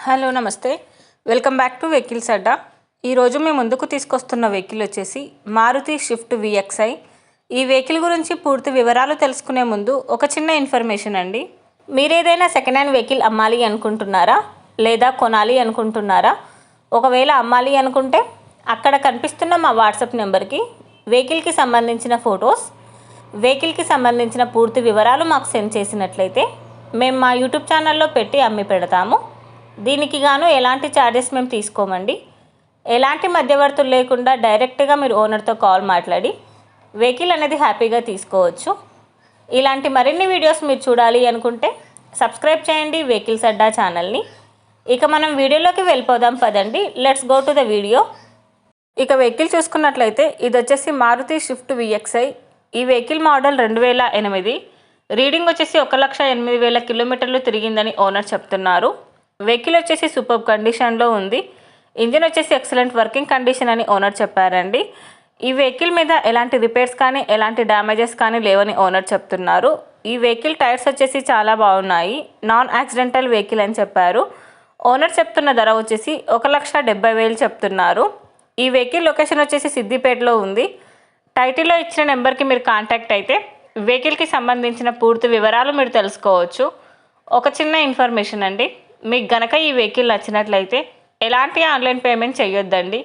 Hello నమస్తే, welcome back to vehicles అడ్డా. ఈరోజు మేము ముందుకు తీసుకొస్తున్న వెహికల్ వచ్చేసి మారుతి స్విఫ్ట్ విఎక్స్ఐ. ఈ వెహికల్ గురించి పూర్తి వివరాలు తెలుసుకునే ముందు ఒక చిన్న ఇన్ఫర్మేషన్ అండి. మీరు ఏదైనా సెకండ్ హ్యాండ్ వెహికల్ అమ్మాలి అనుకుంటున్నారా లేదా కొనాలి అనుకుంటున్నారా? ఒకవేళ అమ్మాలి అనుకుంటే అక్కడ కనిపిస్తున్న మా వాట్సాప్ నెంబర్కి వెహికల్కి సంబంధించిన ఫొటోస్, వెహికల్కి సంబంధించిన పూర్తి వివరాలు మాకు సెండ్ చేసినట్లయితే మేము మా యూట్యూబ్ ఛానల్లో పెట్టి అమ్మి పెడతాము. దీనికి గాను ఎలాంటి ఛార్జెస్ మేము తీసుకోమండి. ఎలాంటి మధ్యవర్తులు లేకుండా డైరెక్ట్గా మీరు ఓనర్తో కాల్ మాట్లాడి వెహికల్ అనేది హ్యాపీగా తీసుకోవచ్చు. ఇలాంటి మరిన్ని వీడియోస్ మీరు చూడాలి అనుకుంటే సబ్స్క్రైబ్ చేయండి వెహికల్స్ అడ్డా ఛానల్ని. ఇక మనం వీడియోలోకి వెళ్ళిపోదాం పదండి. Let's go to the video. ఇక వెహికల్ చూసుకున్నట్లయితే ఇది వచ్చేసి మారుతి స్విఫ్ట్ విఎక్స్ఐ. ఈ వెహికల్ మోడల్ 2008. రీడింగ్ వచ్చేసి 1,08,000 కిలోమీటర్లు తిరిగిందని ఓనర్ చెప్తున్నారు. వెహికల్ వచ్చేసి సూపర్ కండిషన్లో ఉంది. ఇంజిన్ వచ్చేసి ఎక్సలెంట్ వర్కింగ్ కండిషన్ అని ఓనర్ చెప్పారండి. ఈ వెహికల్ మీద ఎలాంటి రిపేర్స్ కానీ ఎలాంటి డ్యామేజెస్ కానీ లేవని ఓనర్ చెప్తున్నారు. ఈ వెహికల్ టైర్స్ వచ్చేసి చాలా బాగున్నాయి, నాన్ యాక్సిడెంటల్ వెహికల్ అని చెప్పారు. ఓనర్ చెప్తున్న ధర వచ్చేసి 1,70,000 చెప్తున్నారు. ఈ వెహికల్ లొకేషన్ వచ్చేసి సిద్దిపేటలో ఉంది. టైటిల్లో ఇచ్చిన నెంబర్కి మీరు కాంటాక్ట్ అయితే వెహికల్కి సంబంధించిన పూర్తి వివరాలు మీరు తెలుసుకోవచ్చు. ఒక చిన్న ఇన్ఫర్మేషన్ అండి, మీకు గనక ఈ వెహికల్ నచ్చినట్లయితే ఎలాంటి ఆన్లైన్ పేమెంట్ చేయొద్దండి.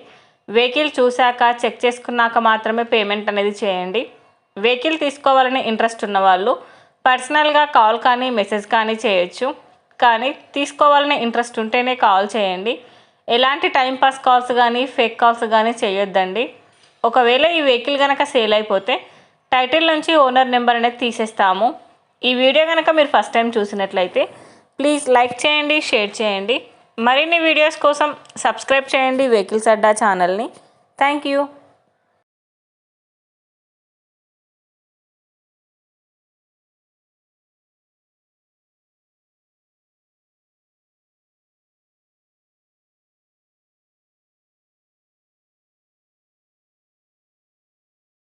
వెహికల్ చూశాక చెక్ చేసుకున్నాక మాత్రమే పేమెంట్ అనేది చేయండి. వెహికల్ తీసుకోవాలని ఇంట్రెస్ట్ ఉన్నవాళ్ళు పర్సనల్గా కాల్ కానీ మెసేజ్ కానీ చేయొచ్చు. కానీ తీసుకోవాలని ఇంట్రెస్ట్ ఉంటేనే కాల్ చేయండి. ఎలాంటి టైంపాస్ కాల్స్ కానీ ఫేక్ కాల్స్ కానీ చేయొద్దండి. ఒకవేళ ఈ వెహికల్ కనుక సేల్ అయిపోతే టైటిల్ నుంచి ఓనర్ నెంబర్ అనేది తీసేస్తాము. ఈ వీడియో కనుక మీరు ఫస్ట్ టైం చూసినట్లయితే ప్లీజ్ లైక్ చేయండి, షేర్ చేయండి. మరిన్ని వీడియోస్ కోసం సబ్స్క్రైబ్ చేయండి వెహికల్స్ అడ్డా ఛానల్ని. Thank you.